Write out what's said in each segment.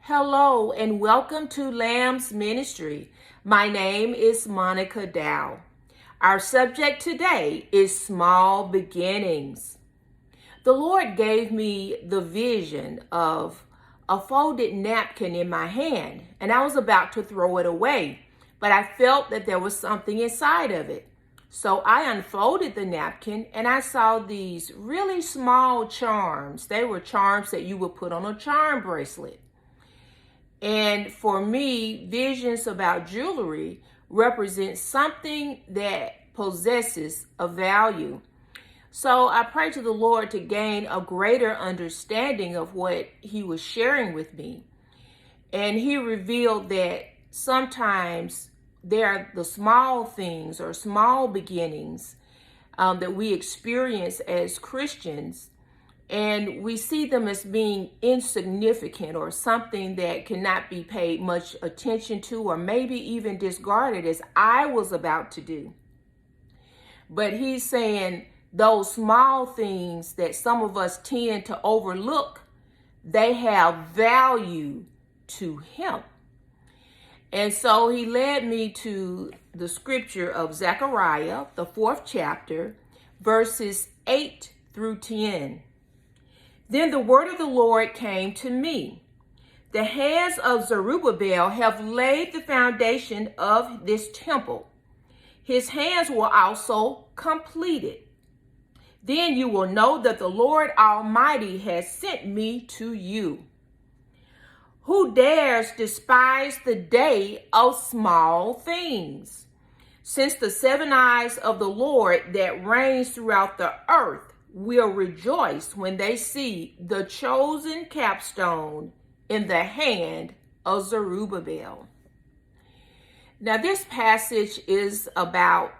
Hello and welcome to Lamb's Ministry. My name is Monica Dowe. Our subject today is small beginnings. The Lord gave me the vision of a folded napkin in my hand, and I was about to throw it away, but I felt that there was something inside of it. So I unfolded the napkin and I saw these really small charms. They were charms that you would put on a charm bracelet. And for me, visions about jewelry represent something that possesses a value. So I prayed to the Lord to gain a greater understanding of what He was sharing with me. And He revealed that sometimes there are the small things or small beginnings that we experience as Christians, and we see them as being insignificant or something that cannot be paid much attention to or maybe even discarded, as I was about to do. But He's saying those small things that some of us tend to overlook, they have value to Him. And so He led me to the scripture of Zechariah, the 4th chapter, verses 8 through 10. Then the word of the Lord came to me. The hands of Zerubbabel have laid the foundation of this temple. His hands will also complete it. Then you will know that the Lord Almighty has sent me to you. Who dares despise the day of small things? Since the 7 eyes of the Lord that reigns throughout the earth will rejoice when they see the chosen capstone in the hand of Zerubbabel. Now, this passage is about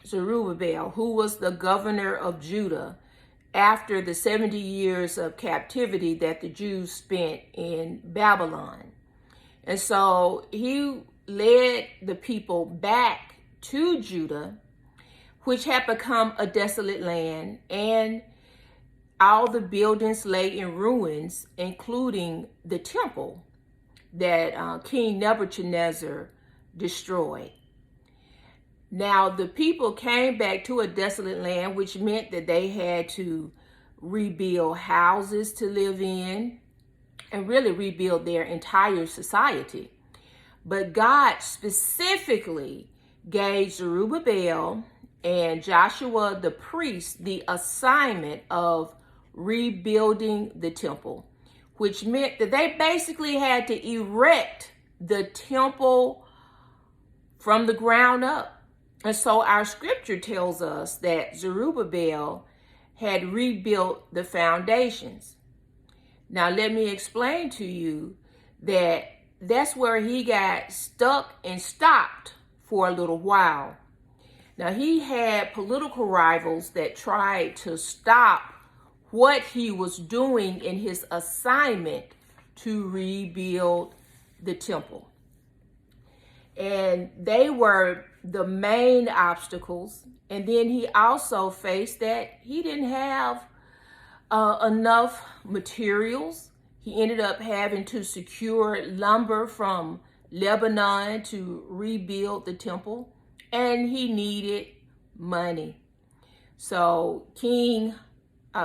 Zerubbabel, who was the governor of Judah after the 70 years of captivity that the Jews spent in Babylon. And so he led the people back to Judah, which had become a desolate land, and all the buildings lay in ruins, including the temple that King Nebuchadnezzar destroyed. Now, the people came back to a desolate land, which meant that they had to rebuild houses to live in and really rebuild their entire society. But God specifically gave Zerubbabel and Joshua the priest the assignment of rebuilding the temple, which meant that they basically had to erect the temple from the ground up. And so our scripture tells us that Zerubbabel had rebuilt the foundations. Now, let me explain to you that that's where he got stuck and stopped for a little while. Now, he had political rivals that tried to stop what he was doing in his assignment to rebuild the temple. And they were the main obstacles. And then he also faced that he didn't have enough materials. He ended up having to secure lumber from Lebanon to rebuild the temple, and he needed money. So King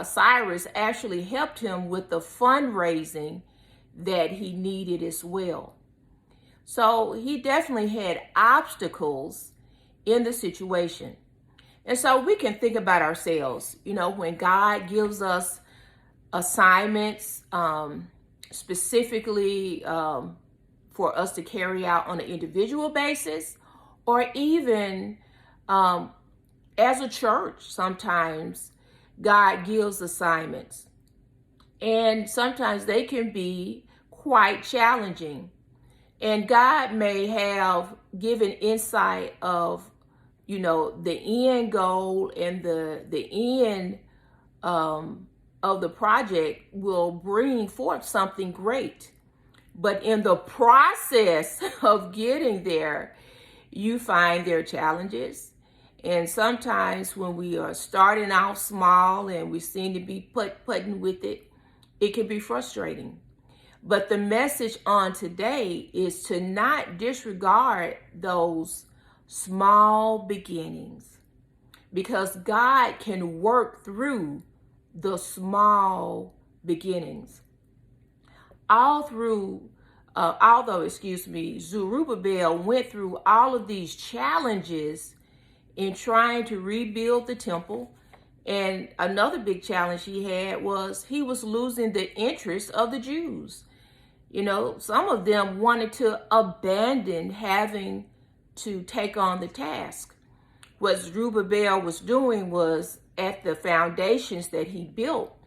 Cyrus actually helped him with the fundraising that he needed as well. So he definitely had obstacles in the situation. And so we can think about ourselves, when God gives us assignments specifically for us to carry out on an individual basis, or even as a church, sometimes God gives assignments. And sometimes they can be quite challenging. And God may have given insight of, the end goal and the end of the project will bring forth something great. But in the process of getting there, you find there are challenges. And sometimes when we are starting out small and we seem to be putting with it, it can be frustrating. But the message on today is to not disregard those small beginnings, because God can work through the small beginnings. Although Zerubbabel went through all of these challenges in trying to rebuild the temple. And another big challenge he had was he was losing the interest of the Jews. You know, some of them wanted to abandon having to take on the task. What Zerubbabel was doing was, at the foundations that he built,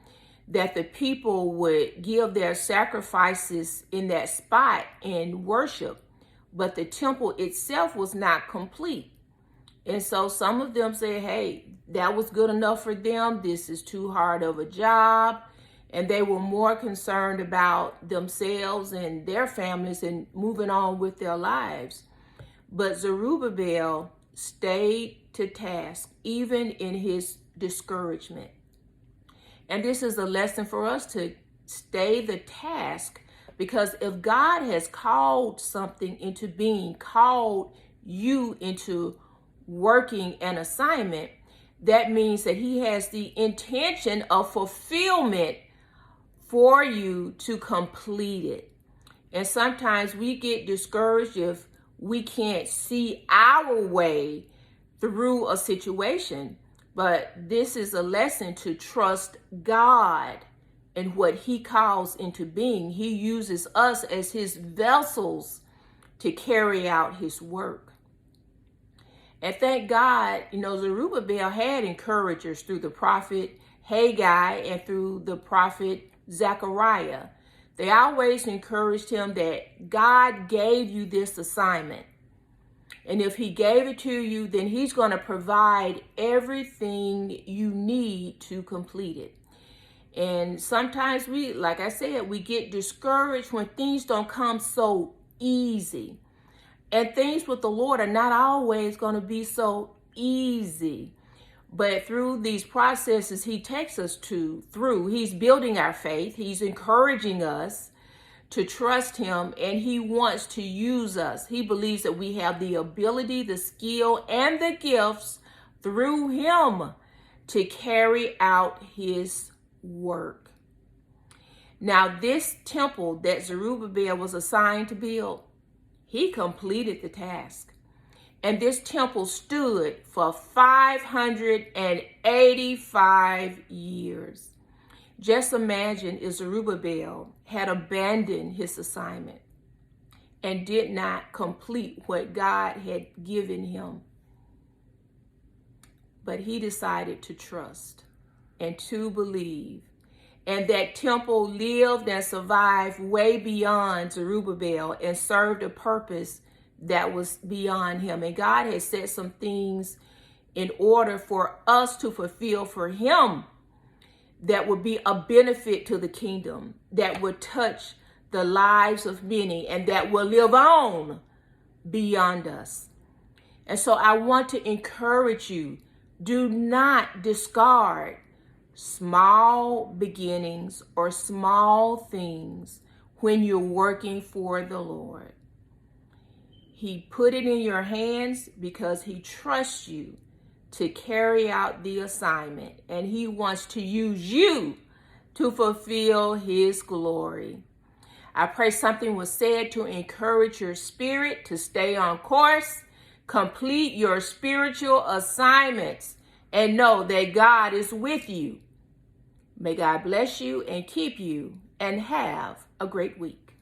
that the people would give their sacrifices in that spot and worship, but the temple itself was not complete. And so some of them said, hey, that was good enough for them. This is too hard of a job. And they were more concerned about themselves and their families and moving on with their lives. But Zerubbabel stayed to task, even in his discouragement. And this is a lesson for us to stay the task, because if God has called something into being, called you into working an assignment, that means that he has the intention of fulfillment for you to complete it. And sometimes we get discouraged if we can't see our way through a situation. But this is a lesson to trust God and what he calls into being. He uses us as his vessels to carry out his work. And thank God, Zerubbabel had encouragers through the prophet Haggai and through the prophet Zechariah. They always encouraged him that God gave you this assignment. And if he gave it to you, then he's going to provide everything you need to complete it. And sometimes like I said, we get discouraged when things don't come so easy. And things with the Lord are not always going to be so easy. But through these processes he takes us through, he's building our faith. He's encouraging us to trust him, and he wants to use us. He believes that we have the ability, the skill, and the gifts through him to carry out his work. Now, this temple that Zerubbabel was assigned to build, he completed the task. And this temple stood for 585 years. Just imagine if Zerubbabel had abandoned his assignment and did not complete what God had given him. But he decided to trust and to believe. And that temple lived and survived way beyond Zerubbabel and served a purpose that was beyond him. And God has set some things in order for us to fulfill for him that would be a benefit to the kingdom, that would touch the lives of many, and that will live on beyond us. And so I want to encourage you, do not discard small beginnings or small things when you're working for the Lord. He put it in your hands because he trusts you to carry out the assignment, and he wants to use you to fulfill his glory. I pray something was said to encourage your spirit to stay on course, complete your spiritual assignments, and know that God is with you. May God bless you and keep you, and have a great week.